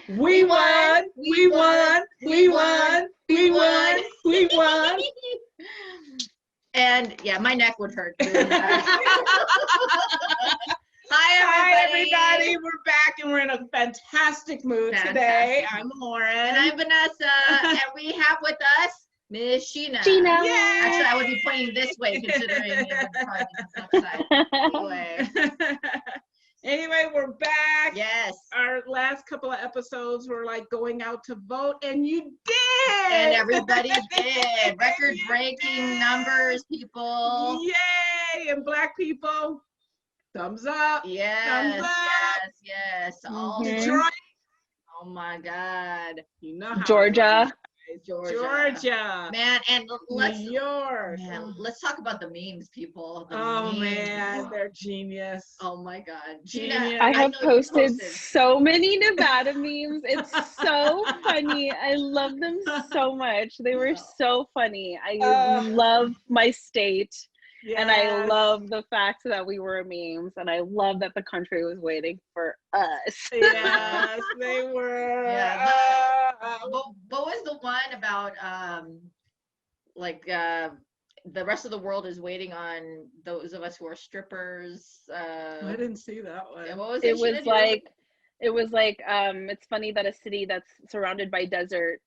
We won. We won. We won. We won. We won. And yeah, my neck would hurt doing that. Hi, everybody. We're back and we're in a fantastic mood today. I'm Lauren. And I'm Vanessa. And we have with us Miss Sheena. Sheena. Yay! Actually, I would be pointing this way considering it's probably the left side. Anyway. Anyway, we're back. Yes. Our last couple of episodes were like going out to vote, and you did. And everybody did. Record-breaking numbers, people. Yay! And Black people, thumbs up. Yes. Thumbs up. Yes. All Detroit. Oh my God. You know how Georgia. Georgia. Man, and New York. Man, let's talk about the memes, people. The Oh memes. man, they're genius. Oh my God. Genius. I have know you posted so many Nevada memes. It's so funny. I love them so much. They were so funny. I love my state. Yes. And I love the fact that we were memes. And I love that the country was waiting for us. Yes, they were. Yeah. What was the one about the rest of the world is waiting on those of us who are strippers? I didn't see that one. What was it? It was like it's funny that a city that's surrounded by desert,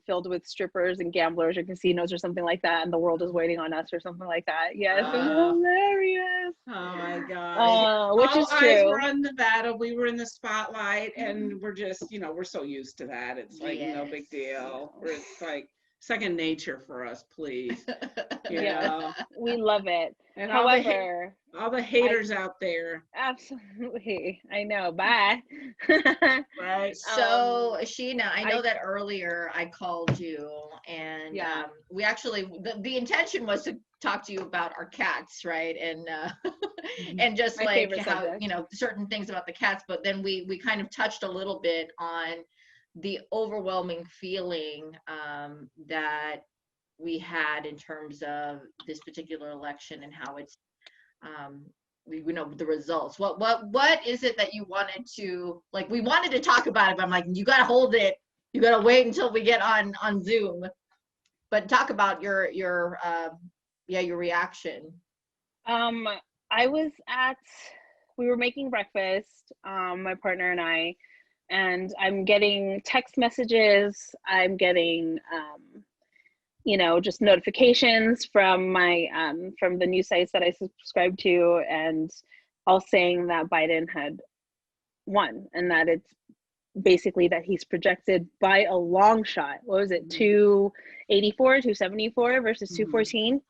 filled with strippers and gamblers or casinos or something like that, and the world is waiting on us or something like that. Yes, it was hilarious. Oh my gosh. Which All is eyes true. were on Nevada. We were in the spotlight, and we're just, we're so used to that. It's like no big deal. It's like second nature for us, please. Yeah, we love it. And however, all the haters out there. Absolutely, I know. Bye. Right. So Sheena, I know that earlier I called you, and we actually the intention was to talk to you about our cats, right? And and just like how subject. Certain things about the cats, but then we kind of touched a little bit on the overwhelming feeling that we had in terms of this particular election and how it's we know the results. What is it that you wanted to, like, we wanted to talk about it, but I'm like, you got to hold it, you got to wait until we get on Zoom, but talk about your reaction. We were making breakfast, my partner and I, and I'm getting text messages, I'm getting just notifications from my from the news sites that I subscribe to, and all saying that Biden had won, and that it's basically that he's projected by a long shot. What was it, 284, 274 versus 214?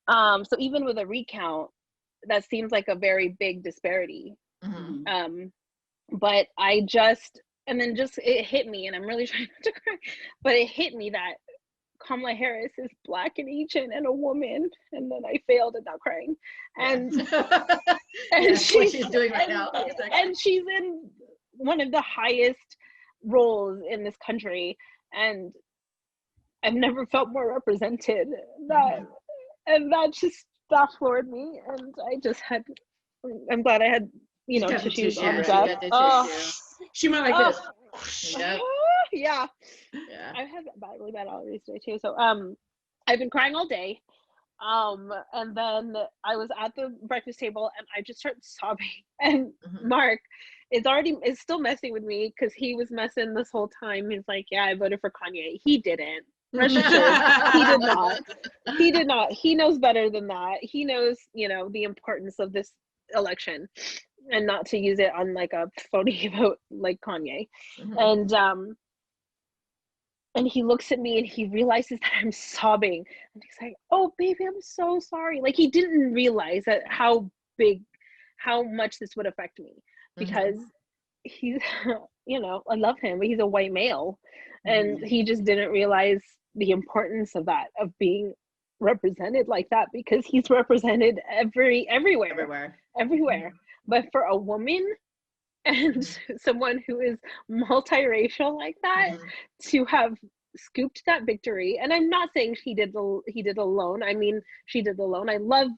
So even with a recount, that seems like a very big disparity. But it hit me, and I'm really trying not to cry, but it hit me that Kamala Harris is Black and Asian and a woman, and then I failed at not crying. And she's doing right now. And she's in one of the highest roles in this country, and I've never felt more represented. And that floored me, and I'm glad I had tissues on the desk. She went like this. Yeah. I've had really bad allergies today too. So I've been crying all day. And then I was at the breakfast table and I just started sobbing. And Mark is still messing with me because he was messing this whole time. He's like, yeah, I voted for Kanye. He didn't. Rest assured, he did not. He did not. He knows better than that. He knows, the importance of this election and not to use it on like a phony vote like Kanye. And he looks at me and he realizes that I'm sobbing. And he's like, oh, baby, I'm so sorry. Like, he didn't realize that how much this would affect me, because he's, I love him, but he's a white male. And he just didn't realize the importance of that, of being represented like that, because he's represented everywhere. But for a woman and someone who is multiracial like that to have scooped that victory, and I'm not saying he did alone. I mean, she did alone. I love,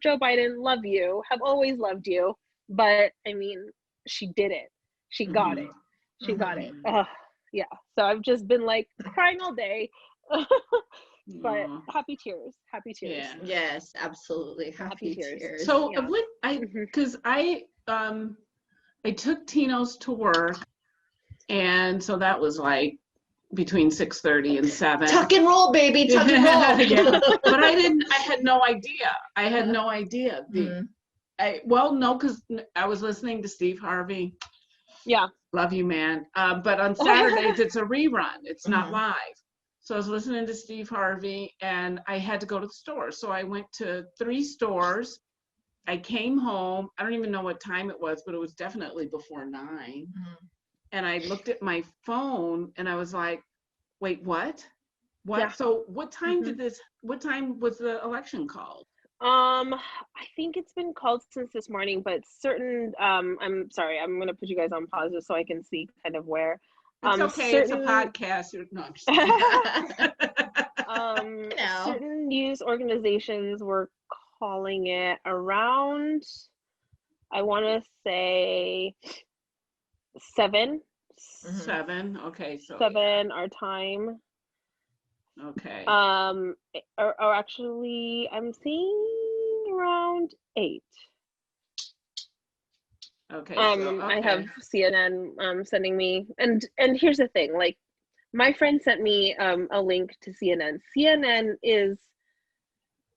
Joe Biden, love you, have always loved you, but I mean, she did it. She got it. She got it. Yeah. So I've just been like crying all day. But happy tears. Yeah. Yes, absolutely. Happy tears. So Yeah. because I took Tino's to work, and so that was like between 6:30 and 7. Tuck and roll, baby, tuck and roll. Yeah. But I had no idea. No, because I was listening to Steve Harvey. Yeah. Love you, man. But on Saturdays, it's a rerun. It's not live. So I was listening to Steve Harvey, and I had to go to the store. So I went to 3 stores. I came home. I don't even know what time it was, but it was definitely before 9. And I looked at my phone, and I was like, wait, what? Yeah. So what time what time was the election called? I think it's been called since this morning, but certain, I'm sorry, I'm going to put you guys on pause just so I can see kind of where. It's okay, it's a podcast. No, I'm just certain news organizations were calling it around, I want to say 7. 7, okay. So 7 our time. Okay. Or actually, I'm seeing around 8. Okay. I have CNN sending me, and here's the thing, like my friend sent me a link to CNN. CNN is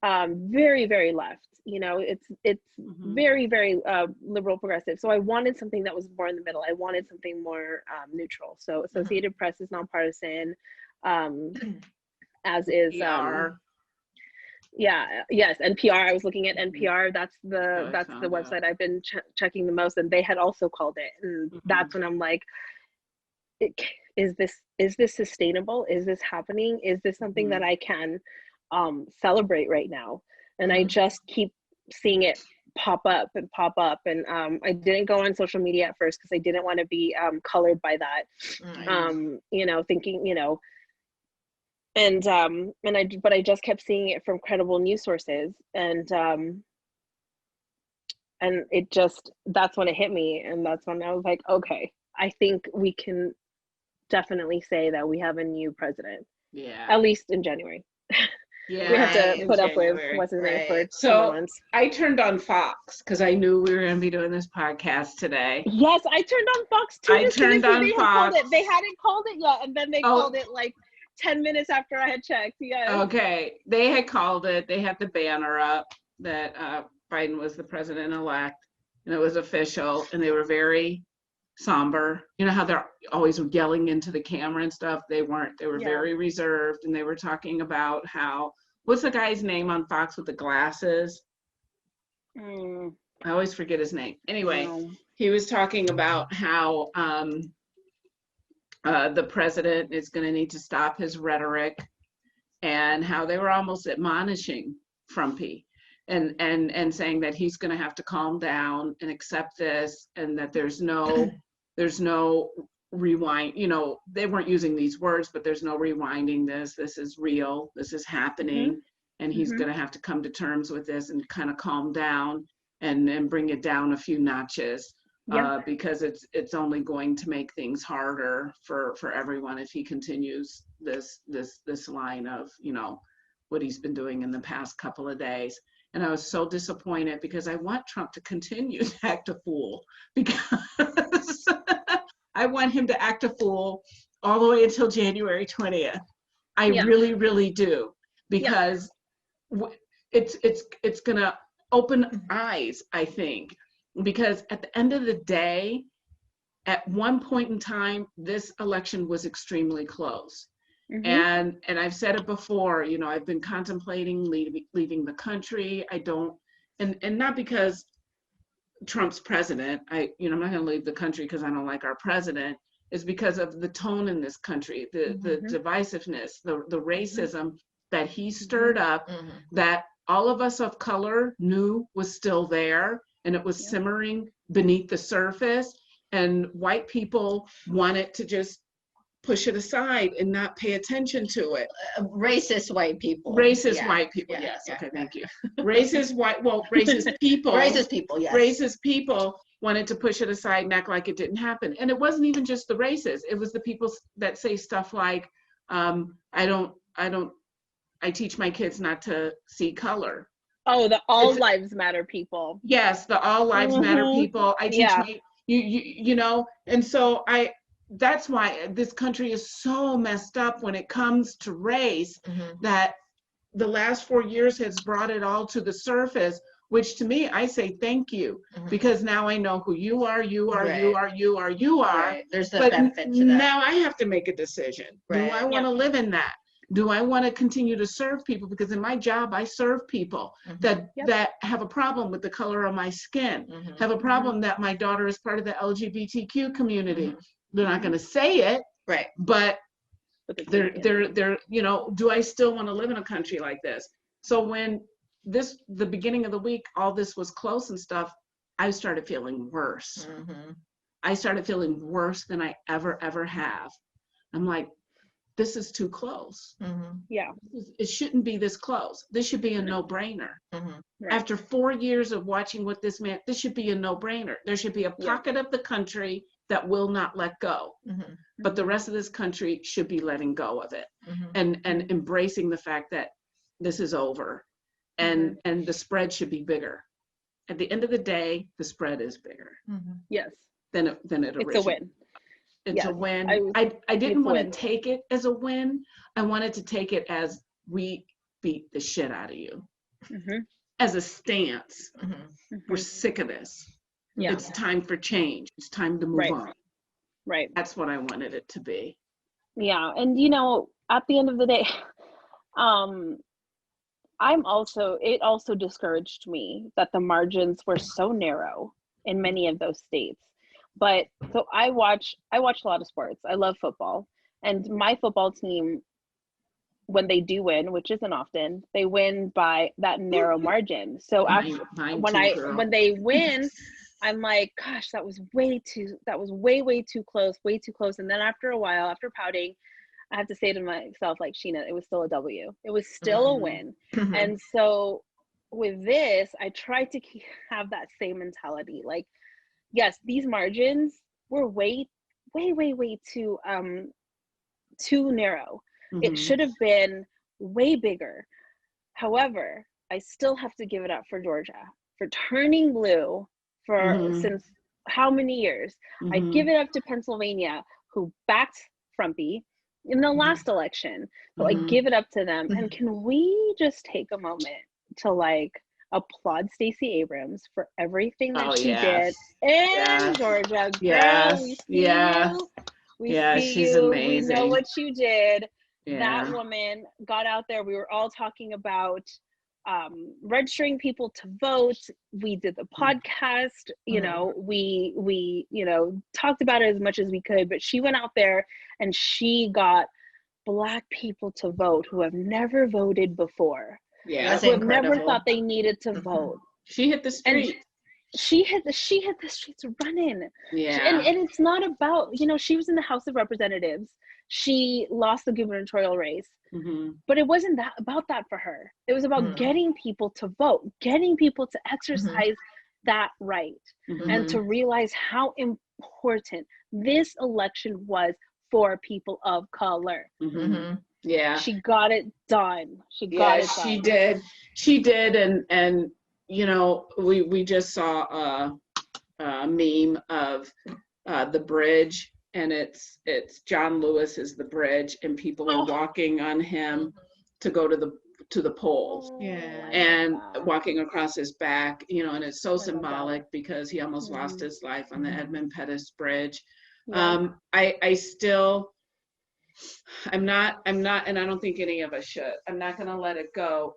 very, very left. You know, it's very, very liberal progressive. So I wanted something that was more in the middle. I wanted something more neutral. So Associated Press is nonpartisan. As is PR. Yes, NPR. I was looking at NPR. That's the website I've been checking the most, and they had also called it. And that's when I'm like, is this sustainable? Is this happening? Is this something that I can celebrate right now? And I just keep seeing it pop up, and I didn't go on social media at first because I didn't want to be colored by that. You know, thinking, you know. And I just kept seeing it from credible news sources, and it just, that's when it hit me, and that's when I was like, okay, I think we can definitely say that we have a new president. Yeah. At least in January. Yeah. We have to put up with what's his name for 2 months. I turned on Fox because I knew we were going to be doing this podcast today. Yes, I turned on Fox too. I turned on Fox. They hadn't called it yet, and then they called it like 10 minutes after I had checked. Yeah. Okay. They had called it. They had the banner up that Biden was the president-elect, and it was official, and they were very somber. You know how they're always yelling into the camera and stuff? They weren't. They were very reserved, and they were talking about how, what's the guy's name on Fox with the glasses? I always forget his name. Anyway, he was talking about how the president is going to need to stop his rhetoric, and how they were almost admonishing Trumpy and saying that he's going to have to calm down and accept this, and that there's no rewind. You know, they weren't using these words, but there's no rewinding this. This is real. This is happening. And he's going to have to come to terms with this and kind of calm down and bring it down a few notches. Because it's only going to make things harder for everyone if he continues this line of, you know, what he's been doing in the past couple of days. And I was so disappointed because I want Trump to continue to act a fool, because I want him to act a fool all the way until January 20th. I really, really do, because it's gonna open eyes, I think. Because at the end of the day, at one point in time, this election was extremely close. And I've said it before, you know, I've been contemplating leaving the country. I don't, and not because Trump's president, I'm not going to leave the country because I don't like our president. Is because of the tone in this country, the divisiveness, the racism that he stirred up, that all of us of color knew was still there. And it was simmering beneath the surface, and white people wanted to just push it aside and not pay attention to it. Racist white people. White people. Yes. Okay. Thank you. Racist people. Racist people. Yes. Racist people wanted to push it aside and act like it didn't happen. And it wasn't even just the races. It was the people that say stuff like, I teach my kids not to see color. Oh, the all lives matter people. Yes, the all lives matter people. I teach my, you know, and so that's why this country is so messed up when it comes to race, that the last 4 years has brought it all to the surface, which to me, I say thank you, because now I know who you are, you are. Right. There's the benefit to that. Now I have to make a decision. Do I want to live in that? Do I want to continue to serve people? Because in my job, I serve people that have a problem with the color of my skin, have a problem that my daughter is part of the LGBTQ community. They're not going to say it, right? But they're, you know, do I still want to live in a country like this? So when the beginning of the week, all this was close and stuff, I started feeling worse. I started feeling worse than I ever have. I'm like, this is too close. Yeah. It shouldn't be this close. This should be a no-brainer. Right. After 4 years of watching what this man, this should be a no-brainer. There should be a pocket of the country that will not let go. But the rest of this country should be letting go of it and embracing the fact that this is over, and the spread should be bigger. At the end of the day, the spread is bigger. Yes. Than it It's a win. It's a win. I didn't want to take it as a win. I wanted to take it as we beat the shit out of you. As a stance. We're sick of this. Yeah. It's time for change. It's time to move on. Right. That's what I wanted it to be. Yeah. And you know, at the end of the day, it also discouraged me that the margins were so narrow in many of those states. But so I watch a lot of sports. I love football. And my football team, when they do win, which isn't often, they win by that narrow margin. So when they win, I'm like, gosh, that was way too close. And then after a while, after pouting, I have to say to myself, like, Sheena, it was still a W. It was still a win. And so with this, I tried to have that same mentality. Like, yes, these margins were way too narrow. It should have been way bigger. However, I still have to give it up for Georgia for turning blue for since how many years? I give it up to Pennsylvania, who backed Trumpy in the last election. So I give it up to them. And can we just take a moment to like applaud Stacey Abrams for everything that she did in Georgia. Girl, we see you. We see she's you. amazing. We know what you did. That woman got out there. We were all talking about registering people to vote. We did the podcast, you know, we you know, talked about it as much as we could, but she went out there and she got Black people to vote who have never voted before. Who have never thought they needed to vote. She hit the streets. She hit the streets running. And it's not about, you know, she was in the House of Representatives. She lost the gubernatorial race. But it wasn't about that for her. It was about getting people to vote, getting people to exercise that right, and to realize how important this election was for people of color. She got it done. She did. She did. And you know, we just saw a meme of the bridge, and it's John Lewis is the bridge, and people are walking on him to go to the polls, and walking across his back, you know, and it's so symbolic because he almost lost his life on the Edmund Pettus Bridge. I'm not, and I don't think any of us should. I'm not going to let it go.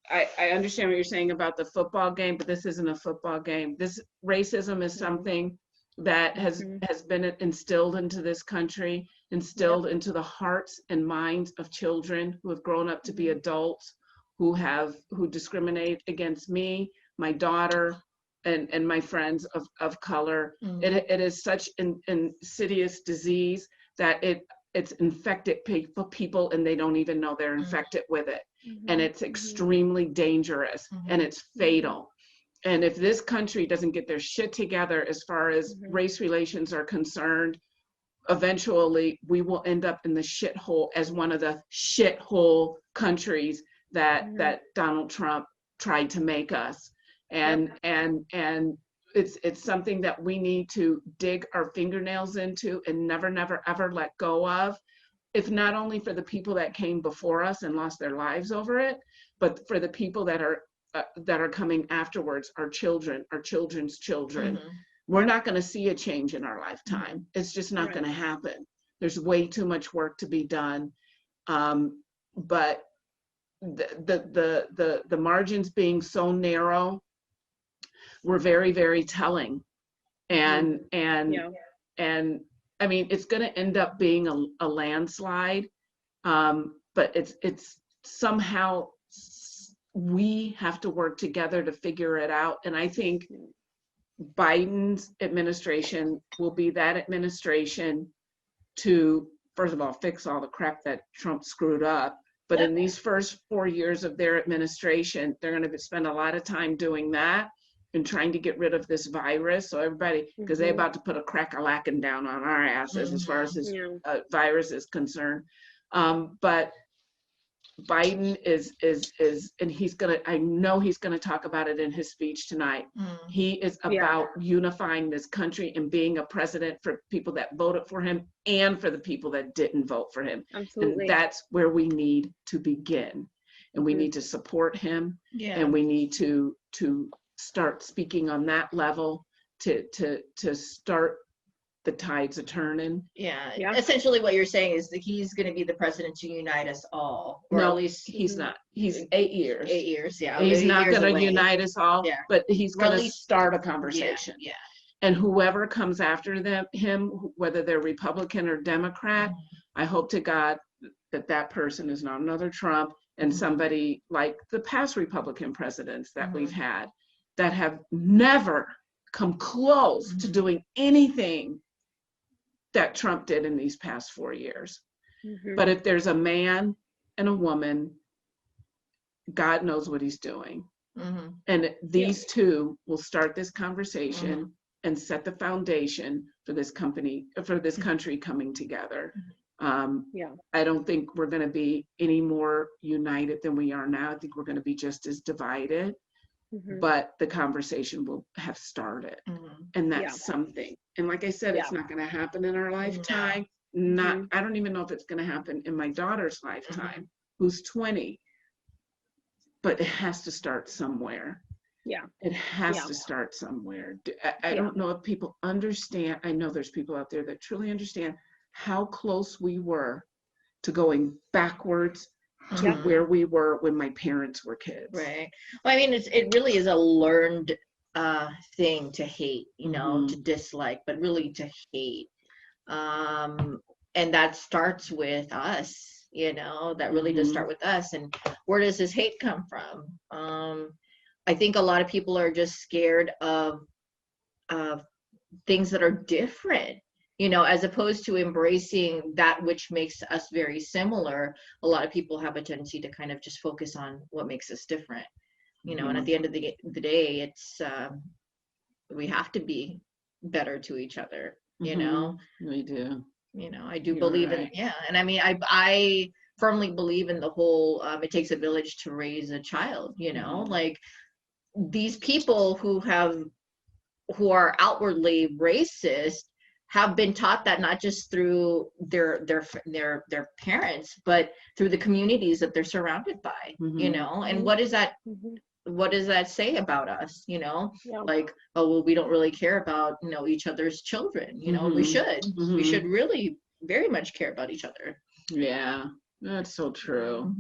I understand what you're saying about the football game, but this isn't a football game. This racism is something that has been instilled into this country, instilled into the hearts and minds of children who have grown up to be adults, who discriminate against me, my daughter, and my friends of color. It is such an insidious disease that it's infected people and they don't even know they're infected with it. And it's extremely dangerous and it's fatal. And if this country doesn't get their shit together as far as race relations are concerned, eventually we will end up in the shithole as one of the shithole countries that Donald Trump tried to make us. And it's something that we need to dig our fingernails into and never ever let go of, if not only for the people that came before us and lost their lives over it, but for the people that are coming afterwards, our children, our children's children. We're not going to see a change in our lifetime. It's just not going to happen. There's way too much work to be done. But the margins being so narrow were very, very telling. And I mean, it's going to end up being a landslide. But it's somehow we have to work together to figure it out. And I think Biden's administration will be that administration to, first of all, fix all the crap that Trump screwed up. But in these first 4 years of their administration, they're going to spend a lot of time doing that and trying to get rid of this virus. So everybody, because they're about to put a crack-a-lackin' down on our asses as far as this virus is concerned. But Biden is, and I know he's gonna talk about it in his speech tonight. He is about unifying this country and being a president for people that voted for him and for the people that didn't vote for him. Absolutely. And that's where we need to begin. And we need to support him. And we need to start speaking on that level to start the tides of turning. Essentially what you're saying is that he's going to be the president to unite us all, or no, at least he's not. He's 8 years. 8 years, He's not going to unite us all, but he's going to start a conversation. And whoever comes after him, whether they're Republican or Democrat, I hope to God that person is not another Trump and somebody like the past Republican presidents that we've had that have never come close to doing anything that Trump did in these past 4 years. But if there's a man and a woman, God knows what he's doing. And these two will start this conversation and set the foundation for this country coming together. I don't think we're going to be any more united than we are now. I think we're going to be just as divided. But the conversation will have started, and that's something. And like I said, it's not going to happen in our lifetime. I don't even know if it's going to happen in my daughter's lifetime, who's 20. But it has to start somewhere. It has to start somewhere. I don't know if people understand. I know there's people out there that truly understand how close we were to going backwards to where we were when my parents were kids. Right. Well, I mean, it really is a learned thing to hate, to dislike, but really to hate. And that starts with us, that really does start with us. And where does this hate come from? I think a lot of people are just scared of things that are different. As opposed to embracing that which makes us very similar, a lot of people have a tendency to kind of just focus on what makes us different, and at the end of the day, it's, we have to be better to each other, We do. I do believe in, and I mean, I firmly believe in the whole, it takes a village to raise a child, like these people who are outwardly racist have been taught that not just through their parents, but through the communities that they're surrounded by, and what does that say about us, like, oh, well, we don't really care about, each other's children, we should really very much care about each other. Yeah, that's so true.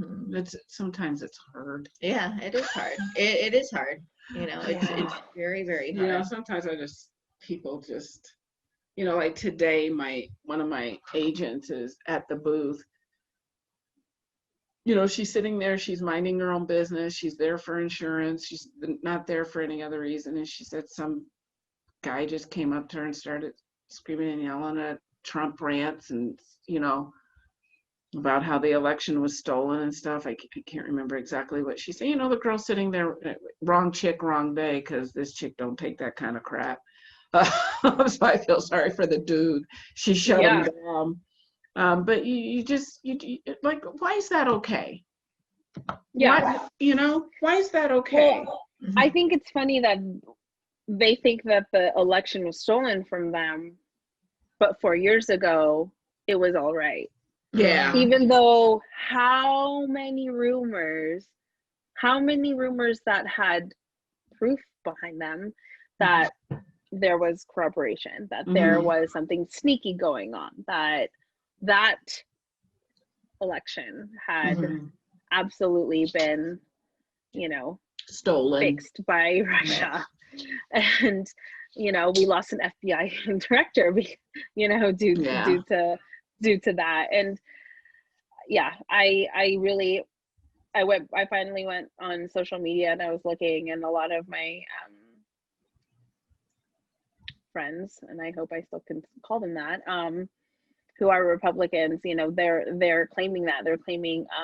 Sometimes it's hard. Yeah, it is hard. It is hard. It's very, very hard. Sometimes people just, like today, one of my agents is at the booth. She's sitting there, she's minding her own business. She's there for insurance. She's not there for any other reason. And she said some guy just came up to her and started screaming and yelling at Trump rants and, about how the election was stolen and stuff. I can't remember exactly what she said. You know, the girl sitting there, wrong chick, wrong day, because this chick don't take that kind of crap. So I feel sorry for the dude. She shut him down. But you just like, why is that okay? Yeah. Why is that okay? Well, I think it's funny that they think that the election was stolen from them, but 4 years ago, it was all right. Yeah. Even though how many rumors that had proof behind them that there was corroboration, that there was something sneaky going on, that election had absolutely been, stolen, fixed by Russia. And, we lost an FBI director, due to that. And yeah, I finally went on social media and I was looking, and a lot of my friends, and I hope I still can call them that, who are Republicans, they're claiming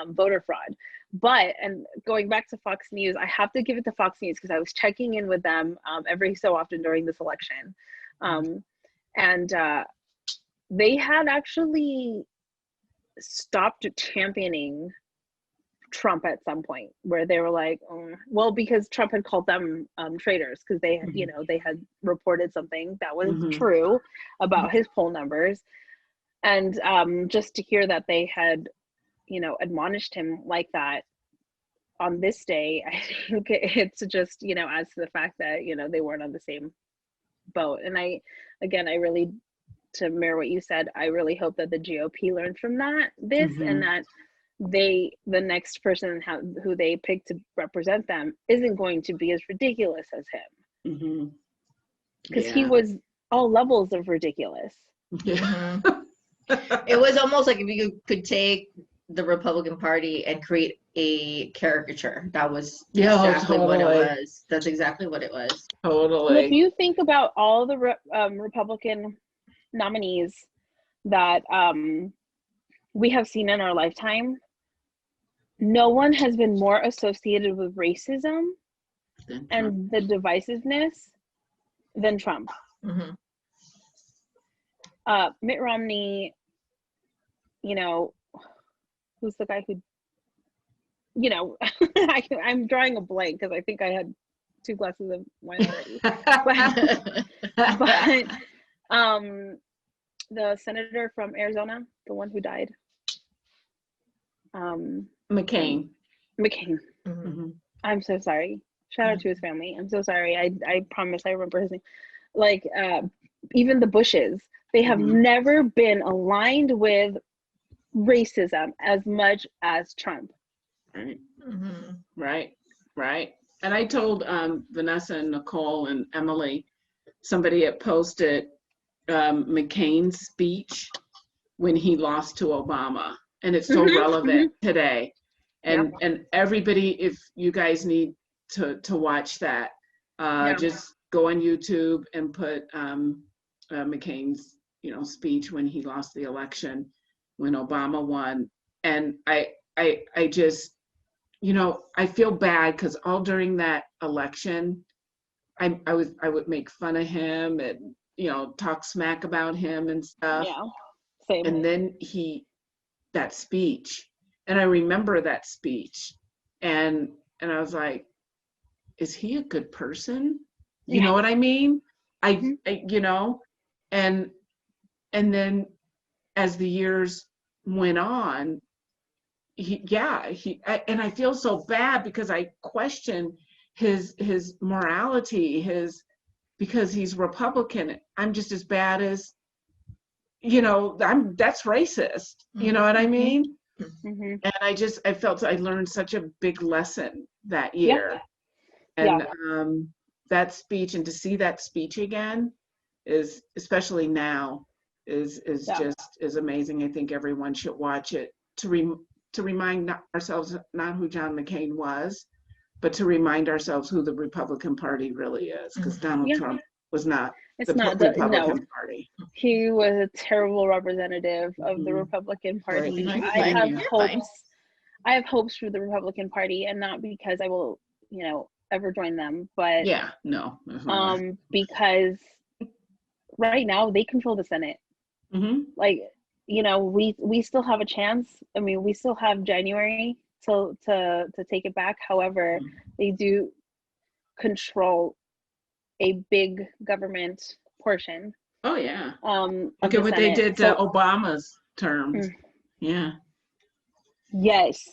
voter fraud. But, and going back to Fox News, I have to give it to Fox News because I was checking in with them every so often during this election. And they had actually stopped championing Trump at some point, where they were like, because Trump had called them traitors, because they had reported something that was true about his poll numbers. And just to hear that they had admonished him like that on this day, I think it's just adds to the fact that they weren't on the same boat. And I really, to mirror what you said, I really hope that the GOP learned from this and that the next person who they pick to represent them isn't going to be as ridiculous as him, because he was all levels of ridiculous. It was almost like if you could take the Republican Party and create a caricature. That was exactly what it was. That's exactly what it was. Totally. Well, if you think about all the Republican nominees that we have seen in our lifetime, no one has been more associated with racism and the divisiveness than Trump. Mitt Romney, who's the guy who, I'm drawing a blank because I think I had 2 glasses of wine already. but the senator from Arizona, the one who died, McCain. I'm so sorry. Shout out to his family. I'm so sorry. I promise I remember his name. Like, even the Bushes, they have never been aligned with racism as much as Trump. Right. And I told Vanessa and Nicole and Emily, somebody had posted McCain's speech when he lost to Obama, and it's so relevant today. And everybody, if you guys need to watch that, just go on YouTube and put McCain's speech when he lost the election, when Obama won. And I just, I feel bad because all during that election, I would make fun of him and talk smack about him and stuff. Same. And then that speech, and I remember that speech, and I was like, is he a good person? You know what I mean? I and then as the years went on, and I feel so bad because I question his morality, because he's Republican. I'm just as bad as, that's racist. You know what I mean? And I felt I learned such a big lesson that year. And that speech, and to see that speech again is, especially now, is just amazing. I think everyone should watch it to remind ourselves not who John McCain was, but to remind ourselves who the Republican Party really is, because Donald Trump was not the Republican Party. He was a terrible representative of the Republican Party. I have hopes for the Republican Party, and not because I will, ever join them, but because right now they control the Senate. Like, we still have a chance. I mean, we still have January to take it back. However, they do control a big government portion. Oh yeah. Look at what they did to Obama's terms. Yeah. Yes.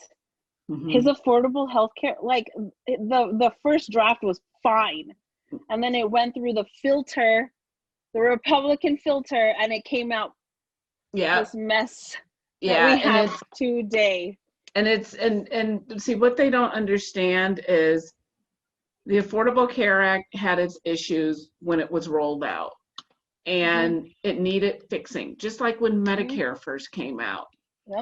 His affordable health care, like the first draft was fine, and then it went through the filter, the Republican filter, and it came out this mess that we have today. And it's and see, what they don't understand is the Affordable Care Act had its issues when it was rolled out, and it needed fixing, just like when Medicare first came out.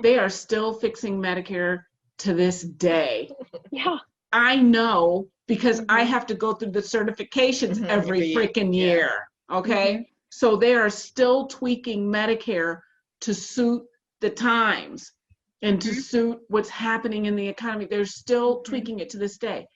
They are still fixing Medicare to this day. Yeah. I know, because I have to go through the certifications every freaking year. Okay. So they are still tweaking Medicare to suit the times and to suit what's happening in the economy. They're still tweaking it to this day.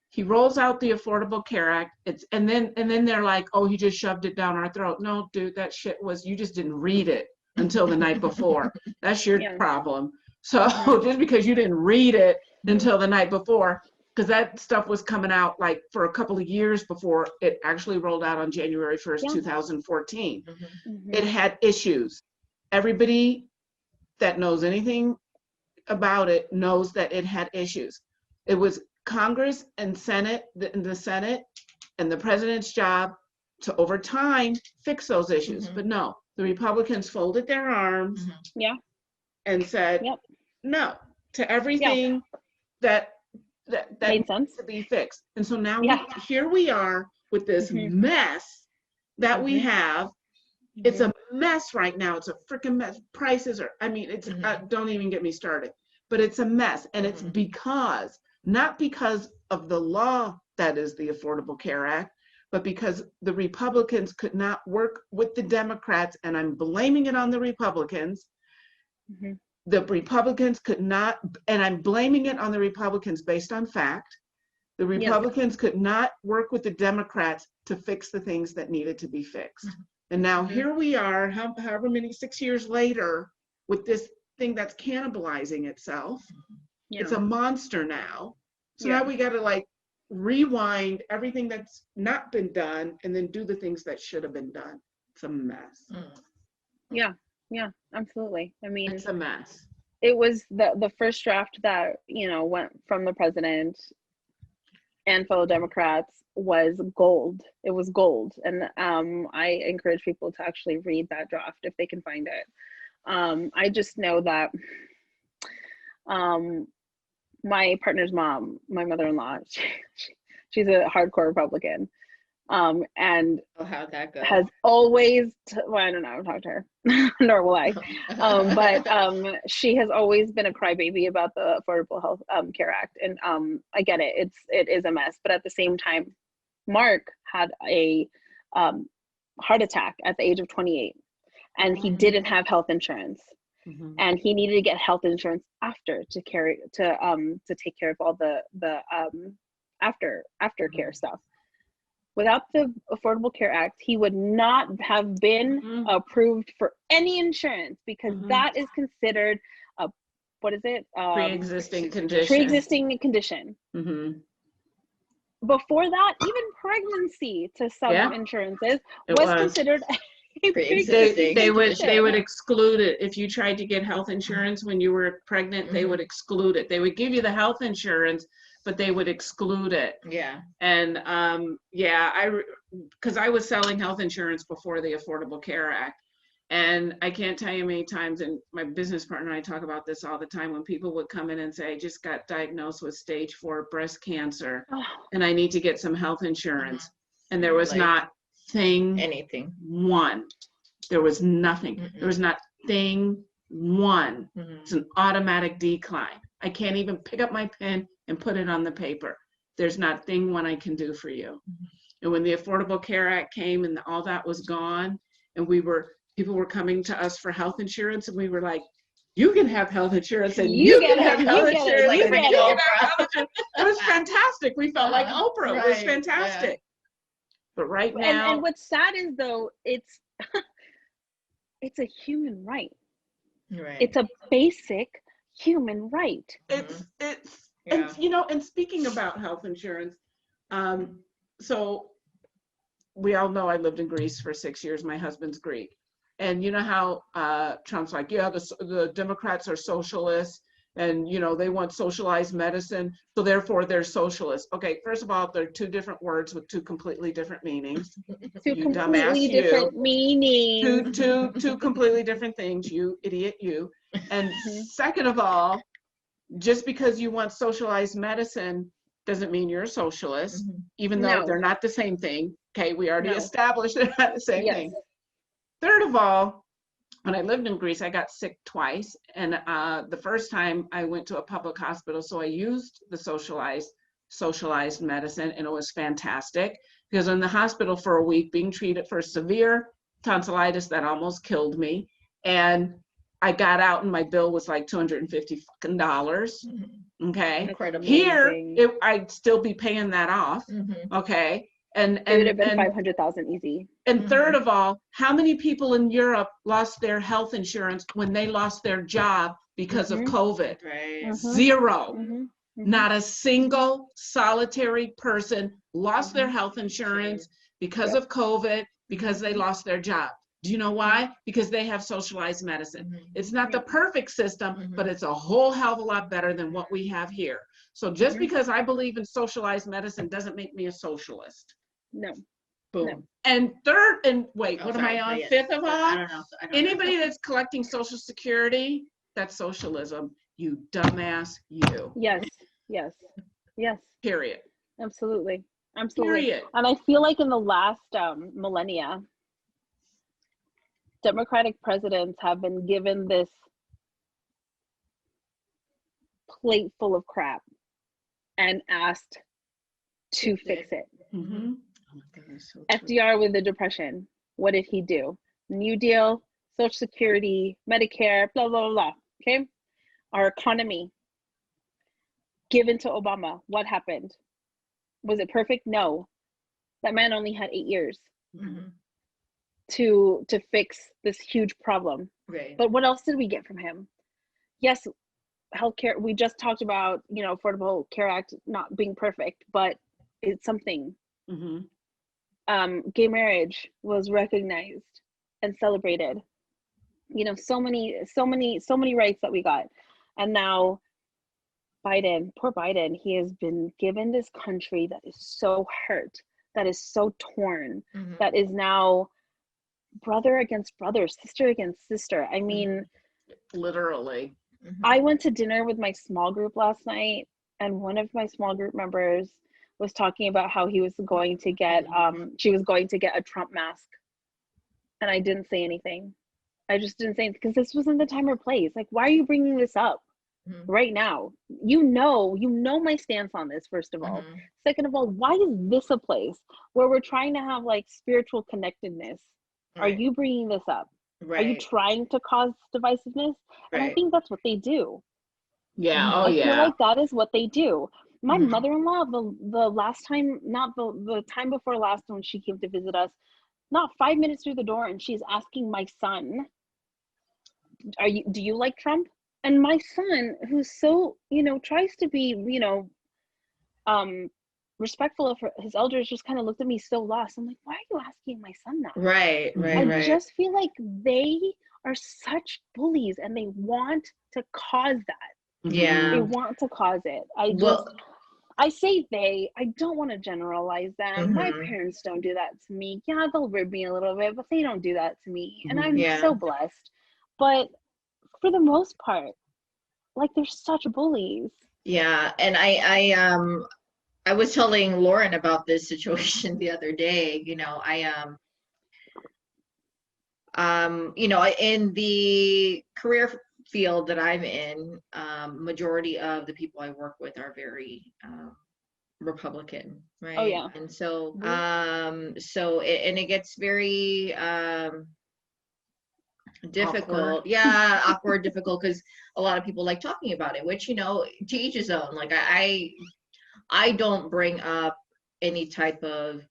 He rolls out the Affordable Care Act. And then they're like, oh, he just shoved it down our throat. No, dude, that shit you just didn't read it until the night before. That's your problem. So just because you didn't read it until the night before, because that stuff was coming out like for a couple of years before it actually rolled out on January 1st, 2014. It had issues. Everybody that knows anything about it knows that it had issues. It was Congress and Senate, the Senate and the president's job to, over time, fix those issues. But no, the Republicans folded their arms and said no to everything that made sense to be fixed. And so now here we are with this mess that we have. It's a mess right now. It's a freaking mess. Prices are, I mean, it's don't even get me started, but it's a mess. And it's because, not because of the law that is the Affordable Care Act, but because the Republicans could not work with the Democrats, and I'm blaming it on the Republicans. The Republicans could not, and I'm blaming it on the Republicans based on fact. The Republicans could not work with the Democrats to fix the things that needed to be fixed. And now here we are, however many, 6 years later, with this thing that's cannibalizing itself. It's a monster now. So now we got to like rewind everything that's not been done and then do the things that should have been done. It's a mess. Yeah, absolutely. I mean, it's a mess. It was the first draft that, went from the president and fellow Democrats was gold. It was gold. And I encourage people to actually read that draft if they can find it. I just know that my partner's mom, my mother-in-law, she's a hardcore Republican. And how'd that go? Has always, well, I don't know, I haven't talked to her, nor will I. But she has always been a crybaby about the Affordable Health Care Act. And I get it, it is a mess. But at the same time, Mark had a heart attack at the age of 28, and he didn't have health insurance. And he needed to get health insurance after to take care of all the aftercare stuff. Without the Affordable Care Act, he would not have been approved for any insurance, because that is considered a, what is it? Pre-existing condition. Pre-existing condition. Before that, even pregnancy to some insurances was considered a pre-existing condition. They would exclude it. If you tried to get health insurance when you were pregnant, they would exclude it. They would give you the health insurance, but they would exclude it. And because I was selling health insurance before the Affordable Care Act. And I can't tell you how many times, and my business partner and I talk about this all the time, when people would come in and say, I just got diagnosed with stage 4 breast cancer and I need to get some health insurance. And there was not anything. There was nothing. There was not thing one. It's an automatic decline. I can't even pick up my pen and put it on the paper. There's not thing one I can do for you. And when the Affordable Care Act came and all that was gone, and we were people were coming to us for health insurance, and we were like, you can have health insurance, and You you get can have it, health you get it, insurance, like and you you get can it. have health insurance. It was fantastic. We felt like Oprah. It was Right, fantastic. But right now, And what's sad is though, it's it's a human right. Right. It's a basic human right. it's Yeah. and you know, and speaking about health insurance, so we all know I lived in Greece for 6 years. My husband's Greek. And you know how Trump's like, yeah, the Democrats are socialists, and you know they want socialized medicine, so therefore they're socialists. Okay, first of all, they're two different words with two completely different meanings. Two You completely dumbass, different you. meanings. Two completely different things, you idiot, you. And second of all, just because you want socialized medicine doesn't mean you're a socialist, even though No. they're not the same thing. Okay, we already No. established they're not the same Yes. thing. Third of all, when I lived in Greece, I got sick twice. And the first time I went to a public hospital, so I used the socialized medicine, and it was fantastic because in the hospital for a week being treated for severe tonsillitis that almost killed me. And I got out and my bill was like $250 fucking. Okay. Incredible. Here, I'd still be paying that off. Okay. And it would have been 500,000 easy. And third of all, how many people in Europe lost their health insurance when they lost their job because of COVID? Right. Zero. Not a single solitary person lost their health insurance because of COVID, because they lost their job. Do you know why? Because they have socialized medicine. It's not the perfect system, but it's a whole hell of a lot better than what we have here. So just because I believe in socialized medicine doesn't make me a socialist. No. Boom. No. And third, and wait, what am I on? Fifth of all? I don't know. Anybody that's collecting Social Security, that's socialism. You dumbass, you. Yes. Yes. Yes. Period. Absolutely. Absolutely. Period. And I feel like in the last millennia, Democratic presidents have been given this plate full of crap and asked to fix it. Oh my goodness, so FDR with the Depression, what did he do? New Deal, Social Security, Medicare, blah, blah, blah. Okay? Our economy, given to Obama. What happened? Was it perfect? No. That man only had 8 years to fix this huge problem. Right. But what else did we get from him? Yes, healthcare. We just talked about, Affordable Care Act not being perfect, but it's something. Gay marriage was recognized and celebrated. So many rights that we got. And now Biden, poor Biden, he has been given this country that is so hurt, that is so torn, that is now brother against brother, sister against sister. I mean, literally. I went to dinner with my small group last night, and one of my small group members was talking about how he was going to get, she was going to get a Trump mask. And I didn't say anything. I just didn't say anything because this wasn't the time or place. Like, why are you bringing this up right now? You know my stance on this, first of all. Second of all, why is this a place where we're trying to have like spiritual connectedness? Are you bringing this up? Are you trying to cause divisiveness? And I think that's what they do. Yeah. Oh, I yeah. feel like that is what they do. My mother-in-law, the last time, not the time before last, when she came to visit us, not 5 minutes through the door, and she's asking my son, do you like Trump? And my son, who's so, tries to be, respectful of his elders, just kind of looked at me so lost. I'm like, why are you asking my son that? Right. I just feel like they are such bullies and they want to cause that. Yeah. They want to cause it. I say they, I don't want to generalize them. My parents don't do that to me. Yeah, they'll rib me a little bit, but they don't do that to me. And I'm so blessed. But for the most part, like, they're such bullies. Yeah. And I was telling Lauren about this situation the other day. In the career field that I'm in, majority of the people I work with are very Republican, right? Oh yeah. And so and it gets very difficult. Awkward. Yeah, awkward, difficult, because a lot of people like talking about it, which, to each his own. Like I don't bring up any type of,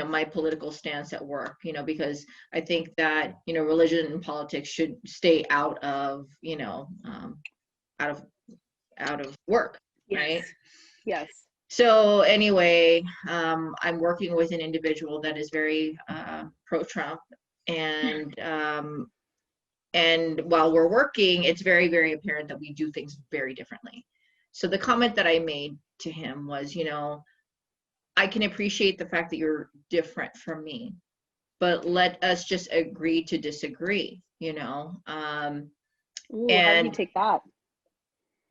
my political stance at work, because I think that, religion and politics should stay out of, out of work, Yes. right? Yes. So anyway, I'm working with an individual that is very pro-Trump, and while we're working, it's very, very apparent that we do things very differently. So the comment that I made to him was, I can appreciate the fact that you're different from me, but let us just agree to disagree, Ooh, how do you and take that?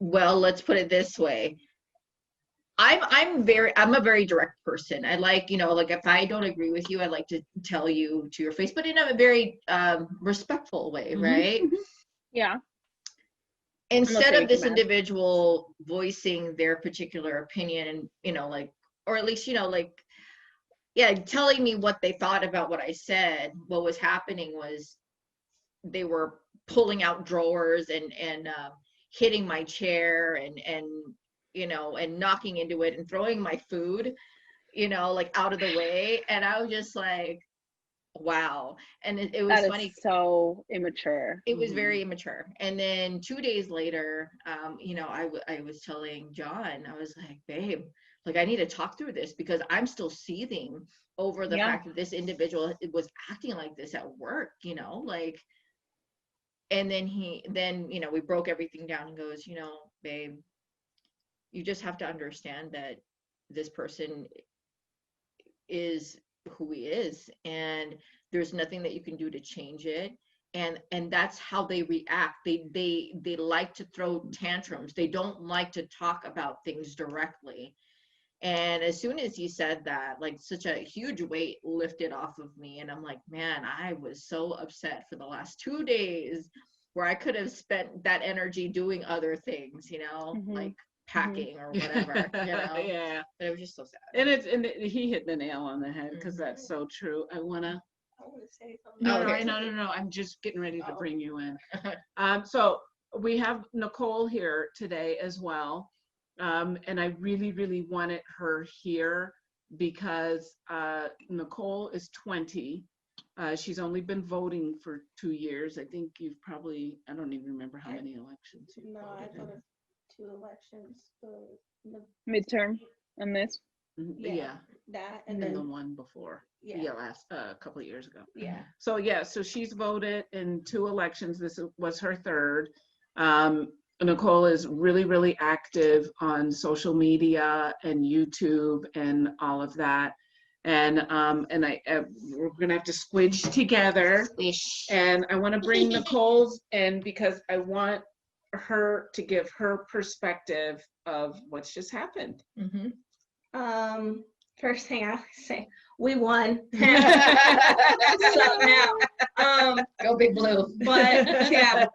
well, let's put it this way. I'm a very direct person. I like, like if I don't agree with you, I like to tell you to your face, but in a very respectful way, right? Yeah. Instead of this individual voicing their particular opinion and, or at least, yeah, telling me what they thought about what I said, what was happening was they were pulling out drawers and hitting my chair and and knocking into it and throwing my food, out of the way. And I was just like, wow. And it was funny. So immature. It was very immature. And then 2 days later, I was telling John, I was like, babe, like I need to talk through this because I'm still seething over the fact that this individual was acting like this at work, like. And then we broke everything down and goes, babe, you just have to understand that this person is who he is, and there's nothing that you can do to change it. And that's how they react. They like to throw tantrums. They don't like to talk about things directly. And as soon as he said that, like such a huge weight lifted off of me. And I'm like, man, I was so upset for the last 2 days where I could have spent that energy doing other things, like packing or whatever, Yeah. But it was just so sad. And he hit the nail on the head because that's so true. I want to say something. No. I'm just getting ready to bring you in. So we have Nicole here today as well. And I really, really wanted her here because Nicole is 20. She's only been voting for 2 years. I think you've probably, I don't even remember how many elections you've voted in. 2 elections, the midterm and this. Yeah. That And then the one before. Yeah, last couple of years ago. Yeah. So she's voted in 2 elections. This was her third. Nicole is really, really active on social media and YouTube and all of that. And we're gonna have to squidge together. And I want to bring Nicole's in because I want her to give her perspective of what's just happened. First thing I say, we won. So now, go Big Blue. But yeah,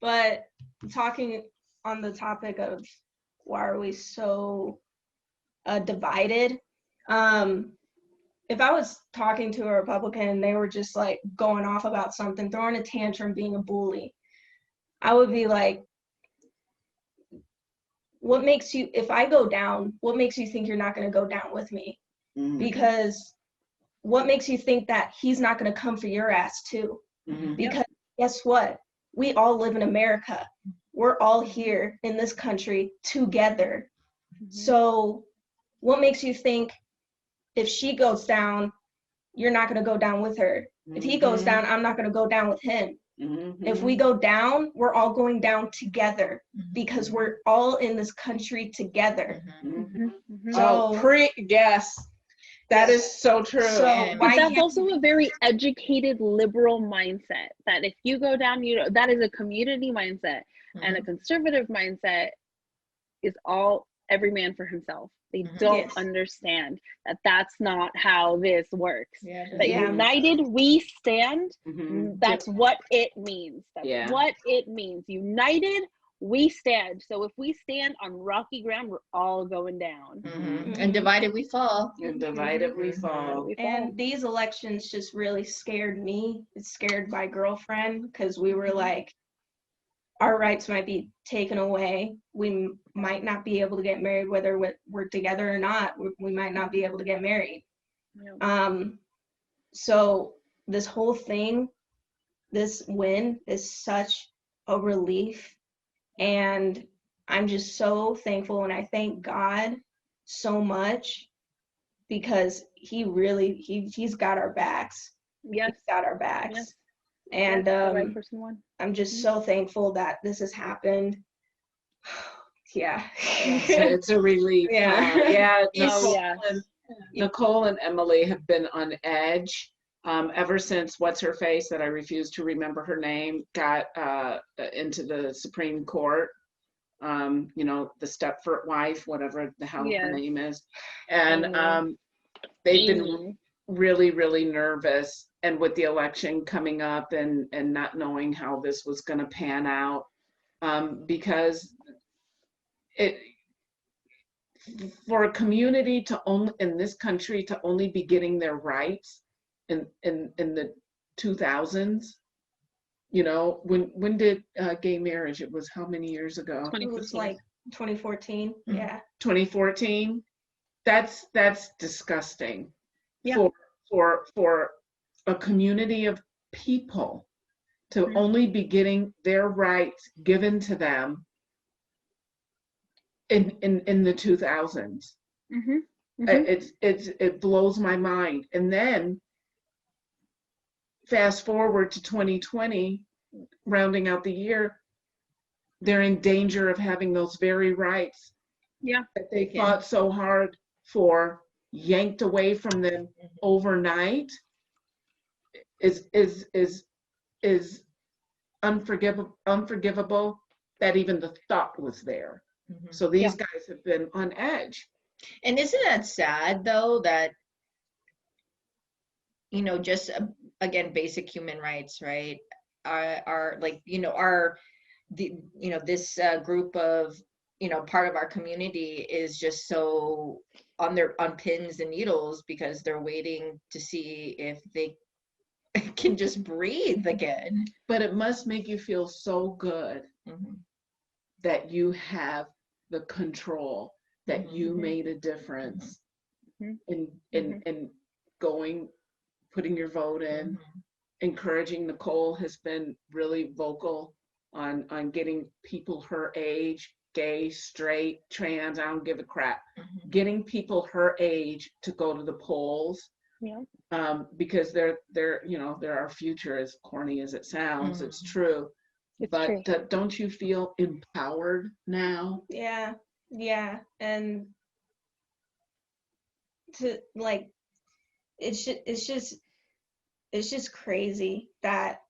but talking on the topic of why are we so divided, if I was talking to a Republican and they were just like going off about something, throwing a tantrum, being a bully, I would be like, what makes you, if I go down, what makes you think you're not going to go down with me? Because what makes you think that he's not going to come for your ass too? Because guess what? We all live in America. We're all here in this country together. So what makes you think if she goes down, you're not going to go down with her? If he goes down, I'm not going to go down with him. If we go down, we're all going down together because we're all in this country together. Yes, that is so true. But that's also a very educated liberal mindset that if you go down, that is a community mindset. And a conservative mindset is every man for himself. They don't understand that that's not how this works. That united we stand, that's what it means. That's what it means. United we stand. So if we stand on rocky ground, we're all going down. And divided we fall. And divided we fall. And these elections just really scared me. It scared my girlfriend, because we were like, our rights might be taken away. We might not be able to get married, whether we're together or not. We might not be able to get married. So this whole thing, this win is such a relief. And I'm just so thankful, and I thank God so much, because he's got our backs. Yes. He's got our backs. Yes. And the right person won. I'm just so thankful that this has happened. Yeah. It's a relief. Yeah. Nicole and Emily have been on edge ever since what's her face, that I refuse to remember her name, got into the Supreme Court. The Stepford wife, whatever the hell her name is, and they've been really, really nervous. And with the election coming up and not knowing how this was going to pan out, because for a community to only in this country to only be getting their rights in the 2000s, when did gay marriage? It was how many years ago? It was like 2014. Yeah. 2014. That's disgusting. Yeah. For a community of people to only be getting their rights given to them in the 2000s. It blows my mind. And then fast forward to 2020, rounding out the year, they're in danger of having those very rights that they fought so hard for yanked away from them overnight. Is unforgivable that even the thought was there. So these guys have been on edge. And isn't that sad though, that just again, basic human rights, right, are like, this group of part of our community is just so on pins and needles, because they're waiting to see if they can just breathe again. But it must make you feel so good that you have the control, that you made a difference in going, putting your vote in, encouraging. Nicole has been really vocal on getting people her age, gay, straight, trans, I don't give a crap, getting people her age to go to the polls. Because they're our future, as corny as it sounds. It's true. But true. Don't you feel empowered now? Yeah. And to like, it's just crazy that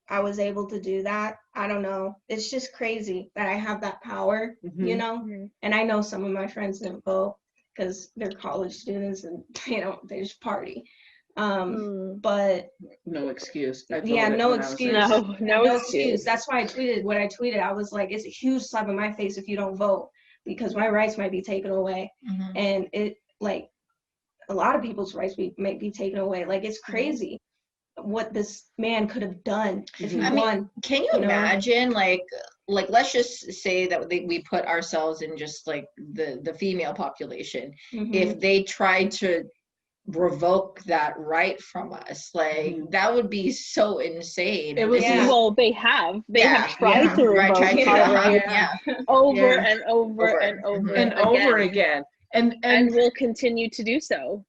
I was able to do that. I don't know. It's just crazy that I have that power, And I know some of my friends didn't vote because they're college students and they just party. But no excuse. No excuse. No excuse. That's why I tweeted what I tweeted. I was like, it's a huge slap in my face if you don't vote, because my rights might be taken away. And it, like, a lot of people's rights might be taken away. Like, it's crazy what this man could have done if he won. Can you imagine, like let's just say that we put ourselves in just like the female population. If they tried to revoke that right from us, like that would be so insane. It was well, they have tried to revoke it over and over again. And will continue to do so.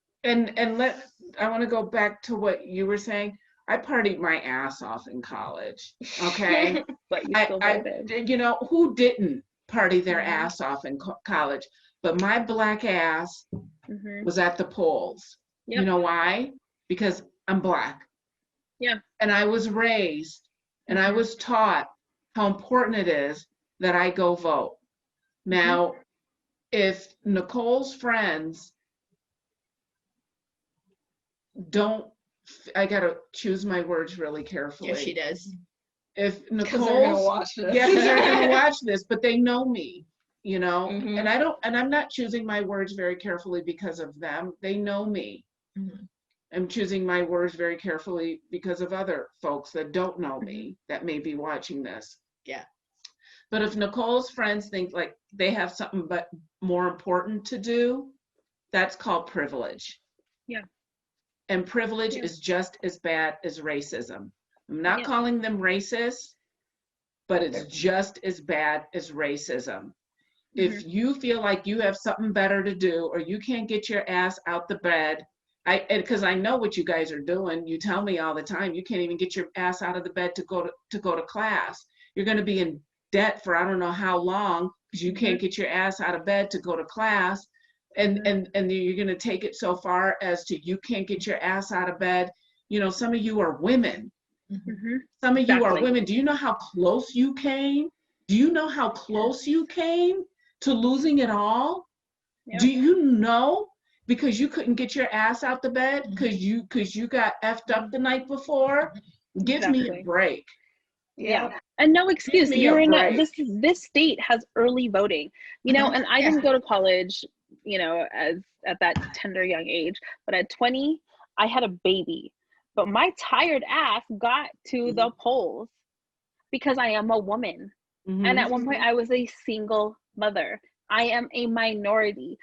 I want to go back to what you were saying. I partied my ass off in college. Okay. But you still voted. Who didn't party their ass off in college? But my black ass was at the polls. You know why? Because I'm Black. Yeah. And I was raised and I was taught how important it is that I go vote. Now, if Nicole's friends don't, I got to choose my words really carefully. Yeah, she does. if Because they're gonna Nicole's, watch this. yeah, because they're gonna watch this, but they know me, you know, Mhm. and I'm not choosing my words very carefully because of them. They know me. Mhm. I'm choosing my words very carefully because of other folks that don't know me that may be watching this. Yeah. But if Nicole's friends think like they have something but more important to do, that's called privilege. Yeah. And privilege Yeah. is just as bad as racism. I'm not Yeah. calling them racist, but it's just as bad as racism. If you feel like you have something better to do or you can't get your ass out the bed, because I know what you guys are doing. You tell me all the time you can't even get your ass out of the bed to go to class. You're going to be in debt for I don't know how long because you can't get your ass out of bed to go to class, and you're going to take it so far as to you can't get your ass out of bed. You know, some of you are women. Some of you are women. Do you know how close you came? Do you know how close you came to losing it all? Yep. Do you know? Because you couldn't get your ass out the bed because you got effed up the night before. Give me a break. Yeah. And no excuse. You're in this state has early voting, you know, and I didn't go to college, you know, as at that tender young age, but at 20, I had a baby. But my tired ass got to the polls because I am a woman. And at one point I was a single mother. I am a minority.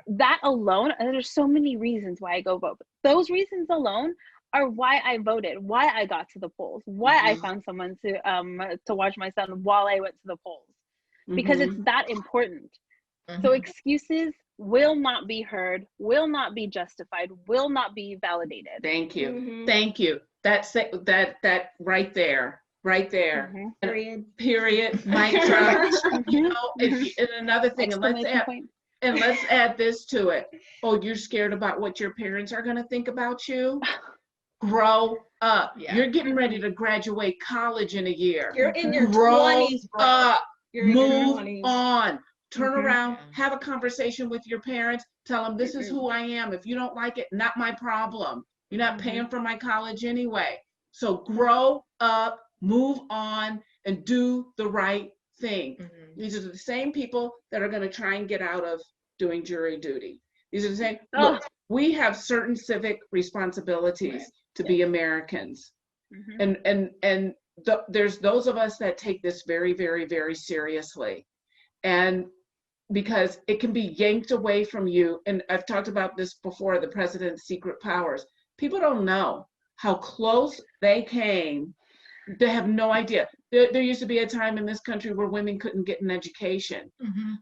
That alone, and there's so many reasons why I go vote. But those reasons alone are why I voted, why I got to the polls, why I found someone to watch my son while I went to the polls, because it's that important. So excuses will not be heard, will not be justified, will not be validated. Thank you. Thank you. That's that right there. Right there. Period. Mic drop. You know, and another thing, and let's add this to it. Oh, you're scared about what your parents are going to think about you? Grow up. You're getting ready to graduate college in a year. You're in your Grow 20s, bro. up. You're Move in your 20s. on. Turn around. Have a conversation with your parents. Tell them this is who I am. If you don't like it, not my problem. You're not paying for my college anyway. So grow up. Move on and do the right thing. These are the same people that are going to try and get out of doing jury duty. These are the same. Look, we have certain civic responsibilities to be Americans, and there's those of us that take this very, very, very seriously, and because it can be yanked away from you. And I've talked about this before. The president's secret powers. People don't know how close they came. They have no idea. There used to be a time in this country where women couldn't get an education.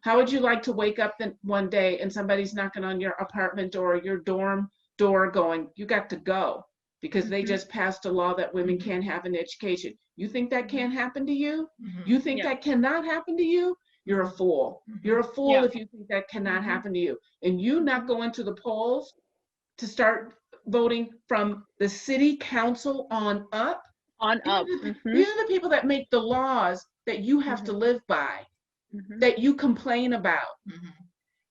How would you like to wake up one day and somebody's knocking on your apartment door or your dorm door going, you got to go because they just passed a law that women can't have an education. You think that can't happen to you? You think that cannot happen to you? You're a fool. You're a fool if you think that cannot happen to you. And you not going to the polls to start voting from the city council on up. These are the people that make the laws that you have to live by, that you complain about,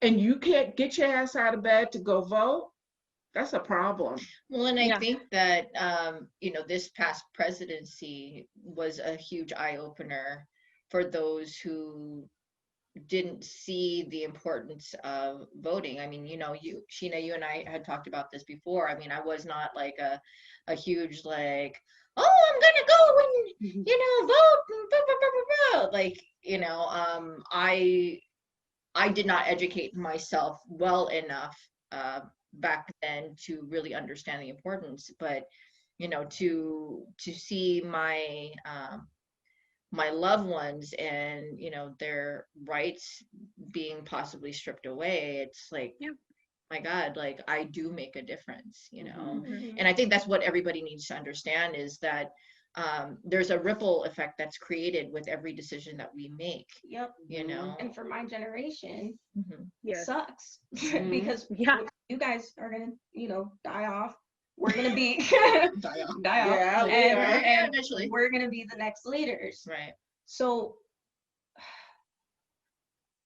and you can't get your ass out of bed to go vote. That's a problem. Well, and I think that you know, this past presidency was a huge eye opener for those who didn't see the importance of voting. I mean, you know, Sheena, you and I had talked about this before. I mean, I was not like a huge like, oh, I'm gonna go and, you know, vote and blah, blah, blah, blah, blah. Like, you know, I did not educate myself well enough back then to really understand the importance. But, you know, to see my my loved ones and, you know, their rights being possibly stripped away, it's like, my God, like I do make a difference, you know. And I think that's what everybody needs to understand, is that there's a ripple effect that's created with every decision that we make. You know. And for my generation, it sucks because you guys are gonna, you know, die off. We're gonna be die off. And eventually we're gonna be the next leaders. Right. So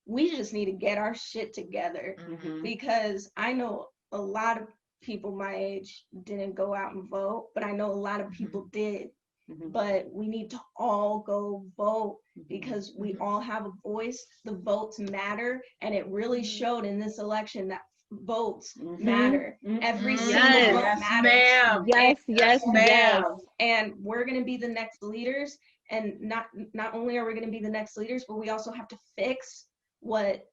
we just need to get our shit together, because I know a lot of people my age didn't go out and vote, but I know a lot of people did. but we need to all go vote because we all have a voice. The votes matter, and it really showed in this election that votes matter. Every single vote matters. Yes. And we're going to be the next leaders, and not only are we going to be the next leaders, but we also have to fix what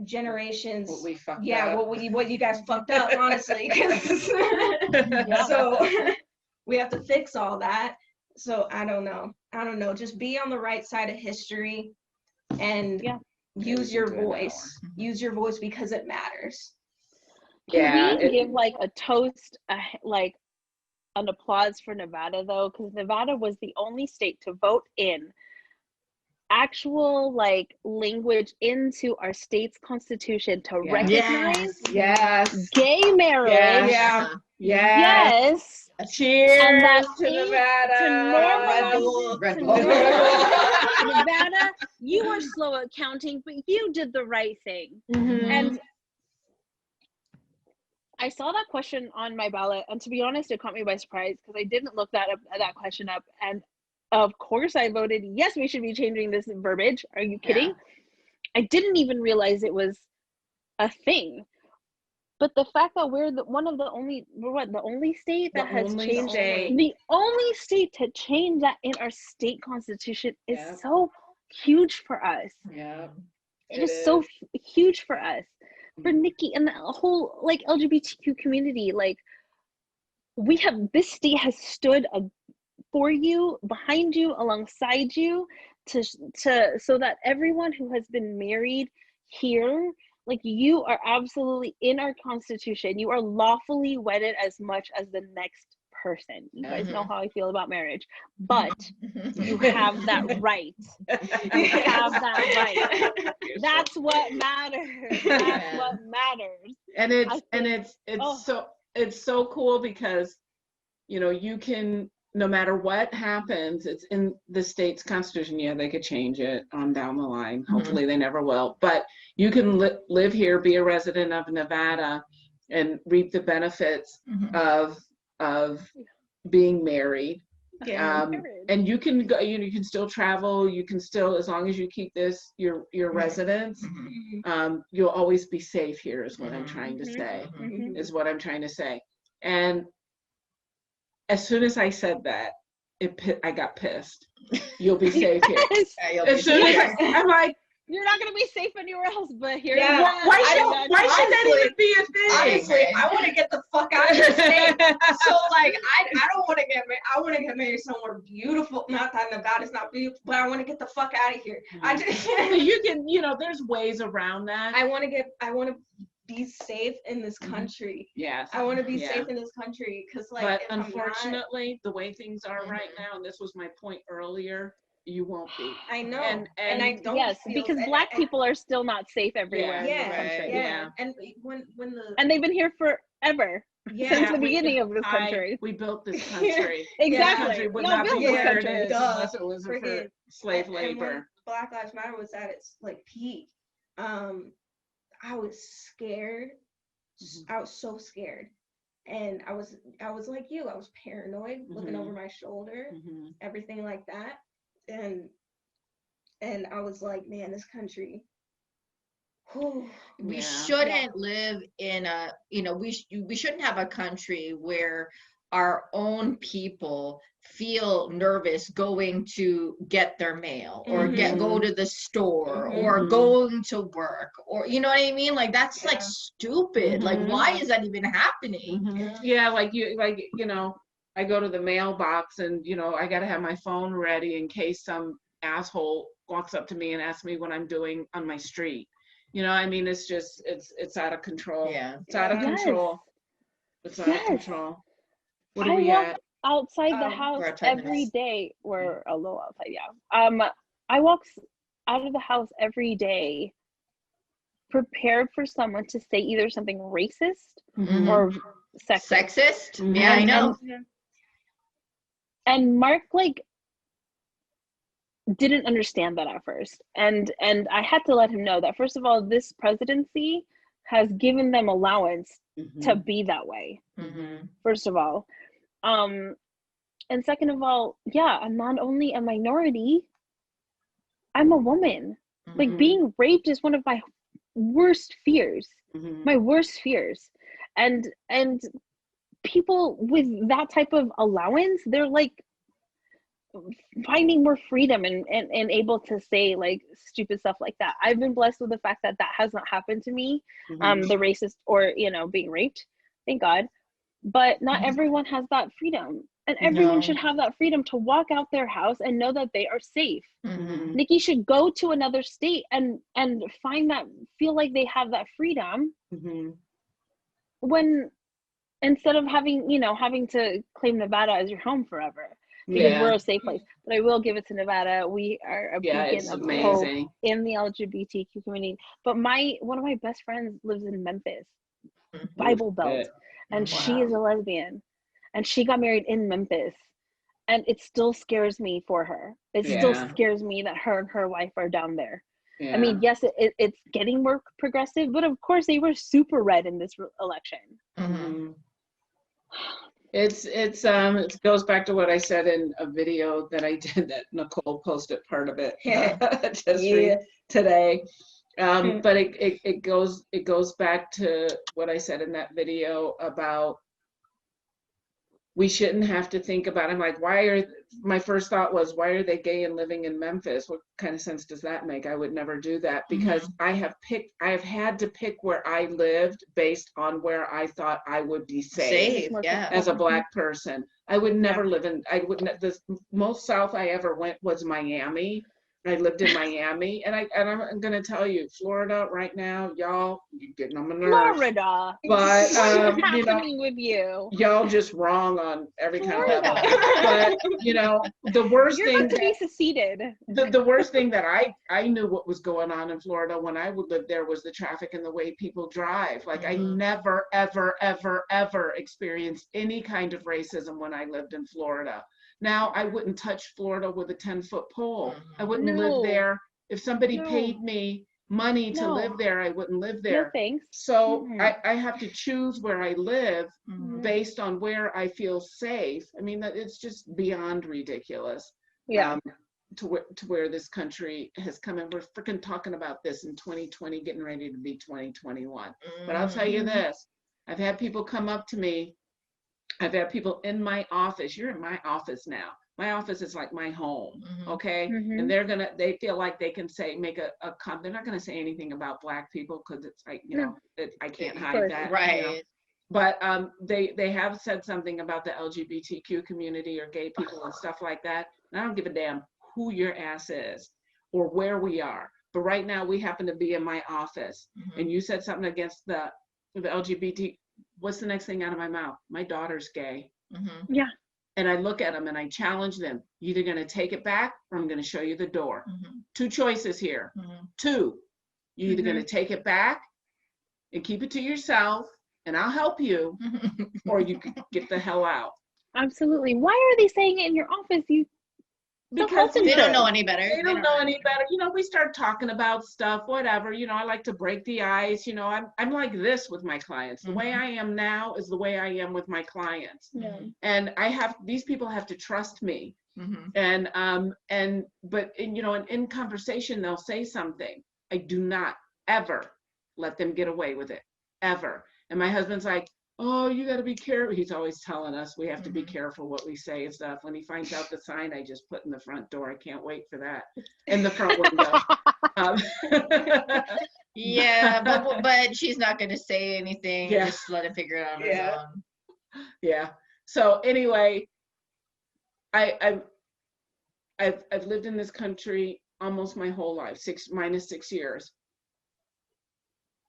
generations what we fucked up. what you guys fucked up, honestly. So we have to fix all that. So I don't know, just be on the right side of history and use your voice because it matters. Can we give like a toast, like an applause for Nevada though, because Nevada was the only state to vote in actual like language into our state's constitution to recognize gay marriage. Yes. Cheers and that to Nevada. To normalize Nevada, you were slow at counting, but you did the right thing. And I saw that question on my ballot, and to be honest, it caught me by surprise because I didn't look that question up. And of course, I voted yes. We should be changing this verbiage. Are you kidding? I didn't even realize it was a thing. But the fact that we're the only state that has changed, the only state to change that in our state constitution is so huge for us. It is so huge for us, for Nikki and the whole like LGBTQ community. Like this state has stood for you, behind you, alongside you, to so that everyone who has been married here, like you are absolutely in our constitution. You are lawfully wedded as much as the next person. You guys know how I feel about marriage, but you have that right. You have that right. That's what matters. That's what matters. And it's so cool because you can, no matter what happens, it's in the state's constitution. Yeah, they could change it on down the line. Hopefully they never will. But you can live here, be a resident of Nevada, and reap the benefits of being married. And you can go, you can still travel. You can still, as long as you keep this your residence, you'll always be safe here. Is what I'm trying to say. Is what I'm trying to say. And as soon as I said that, I got pissed. You'll be safe here. As soon as I'm like, you're not gonna be safe anywhere else, but here. Why should that even be a thing? Honestly, I want to get the fuck out of the state. So like, I don't want to get married. I want to get married somewhere beautiful. Not that Nevada's not beautiful, but I want to get the fuck out of here. I just you can, there's ways around that. I want to be safe in this country. Yes. I want to be safe in this country because, like, but unfortunately, the way things are right now, and this was my point earlier, you won't be. I know, and I don't. Yes, because Black people are still not safe everywhere in the country. And and they've been here forever. Since the beginning of this country. We built this country. Exactly. This country would not be where it is unless it was for slave labor. And when Black Lives Matter was at its like peak, I was scared. I was so scared, and I was like you. I was paranoid, looking over my shoulder, everything like that, and I was like, man, this country. We shouldn't live in a, we shouldn't have a country where our own people feel nervous going to get their mail or go to the store or going to work, or you know what I mean? Like that's like stupid. Like why is that even happening? Yeah, like I go to the mailbox and I gotta have my phone ready in case some asshole walks up to me and asks me what I'm doing on my street. I mean, it's just it's out of control. It's out of control. It's out of control. What are we at? Outside the house every day. We're a little outside, I walk out of the house every day prepared for someone to say either something racist or sexist. Yeah, I know. And Mark didn't understand that at first, and I had to let him know that first of all, this presidency has given them allowance to be that way. First of all, And second of all, yeah, I'm not only a minority, I'm a woman. Like being raped is one of my worst fears. My worst fears. And people with that type of allowance, they're like finding more freedom and able to say like stupid stuff like that. I've been blessed with the fact that that has not happened to me, the racist or, you know, being raped, thank God. But not everyone has that freedom, and everyone should have that freedom to walk out their house and know that they are safe. Nikki should go to another state and find that, feel like they have that freedom, when instead of having, you know, having to claim Nevada as your home forever, because we're a safe place. But I will give it to Nevada. We are a beacon of hope in the LGBTQ community. But one of my best friends lives in Memphis, Bible Belt, and she is a lesbian, and she got married in Memphis, and it still scares me for her. It still scares me that her and her wife are down there. I mean, yes, it's getting more progressive, but of course they were super red in this election. It goes back to what I said in a video that I did that Nicole posted part of it today. But it goes back to what I said in that video about we shouldn't have to think about, I'm like, my first thought was, why are they gay and living in Memphis? What kind of sense does that make? I would never do that, because I have had to pick where I lived based on where I thought I would be safe as a Black person. I would never live in, the most south I ever went was Miami. I lived in Miami, and I'm gonna tell you, Florida right now, y'all, you're getting on my nerves. Florida, but what's happening with you? Y'all just wrong on every kind of level. But you know, the worst You're thing about to be seceded. The worst thing that I knew what was going on in Florida when I would live there was the traffic and the way people drive. Like I never, ever, ever, ever experienced any kind of racism when I lived in Florida. Now, I wouldn't touch Florida with a 10-foot pole. I wouldn't live there. If somebody paid me money to live there, I wouldn't live there. No thanks. So I have to choose where I live based on where I feel safe. I mean, it's just beyond ridiculous. To where this country has come, and we're freaking talking about this in 2020, getting ready to be 2021. But I'll tell you this, I've had people come up to me, I've had people in my office. You're in my office now. My office is like my home, okay? And they feel like they can make a comment. They're not gonna say anything about Black people because it's like, you know, I can't hide that. Right. You know? But they have said something about the LGBTQ community or gay people and stuff like that. And I don't give a damn who your ass is or where we are. But right now we happen to be in my office, and you said something against the LGBT. What's the next thing out of my mouth? My daughter's gay. Yeah. And I look at them and I challenge them. You're either going to take it back or I'm going to show you the door. Two choices here. Two, you're either going to take it back and keep it to yourself and I'll help you, or you can get the hell out. Absolutely. Why are they saying it in your office? Because they don't know any better. They don't know any better. You know, we start talking about stuff, whatever. You know, I like to break the ice. You know, I'm like this with my clients. The way I am now is the way I am with my clients. And these people have to trust me. And you know, in conversation, they'll say something. I do not ever let them get away with it, ever. And my husband's like, oh, you got to be careful. He's always telling us we have to be careful what we say and stuff. When he finds out the sign I just put in the front door, I can't wait for that. In the front window. Yeah, but she's not going to say anything. Just let him figure it out on his own. Yeah. So anyway, I've lived in this country almost my whole life, minus 6 years.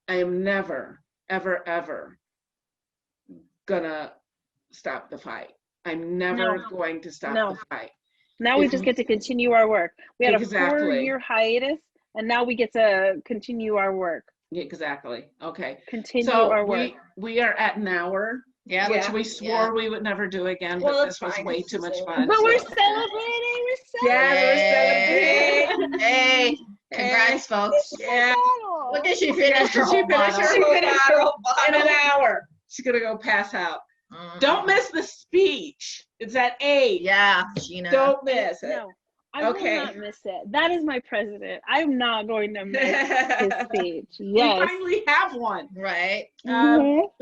I am never, ever, ever gonna stop the fight. I'm never going to stop the fight. Now we just get to continue our work. We had a 4-year hiatus, and now we get to continue our work. Exactly. Okay. Continue our work. We are at an hour. Yeah, which we swore we would never do again, but this was way too much fun. But we're celebrating. We're celebrating. Hey, congrats, folks. Yeah. Look at she finished her whole bottle. She finished her whole bottle in an hour. She's gonna go pass out. Don't miss the speech. It's at 8. Yeah, Sheena. Don't miss it. No, I will not miss it. That is my president. I'm not going to miss his speech. Yes. We finally have one. Right.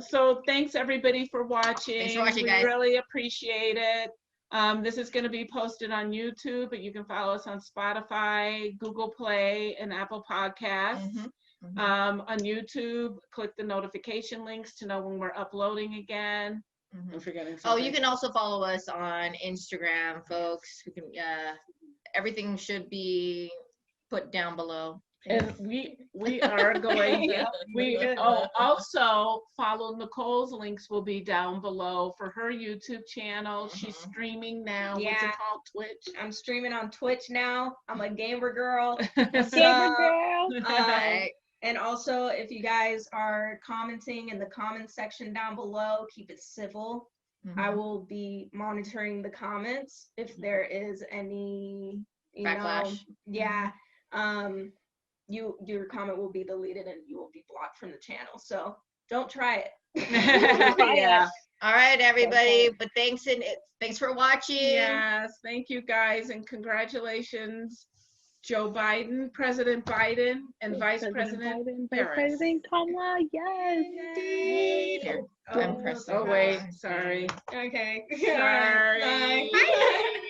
So thanks everybody for watching. Thanks for watching, we guys. really appreciate it. This is going to be posted on YouTube, but you can follow us on Spotify, Google Play, and Apple Podcasts. On YouTube, click the notification links to know when we're uploading again. I'm forgetting something. Oh, you can also follow us on Instagram, folks. We can, everything should be put down below. And we are going to, also follow Nicole's links will be down below for her YouTube channel. She's streaming now. What's it called? Twitch? I'm streaming on Twitch now. I'm a gamer girl. Gamer girl. And also, if you guys are commenting in the comments section down below, keep it civil. I will be monitoring the comments if there is any backlash. Your comment will be deleted and you will be blocked from the channel. So don't try it. Yeah. All right, everybody. But thanks for watching. Yes, thank you guys, and congratulations, Joe Biden, President Biden, and Vice President Biden, Harris. Vice President Kamala. Yes. Here, I'm pressing. Oh wait, sorry. Okay. Sorry. Bye.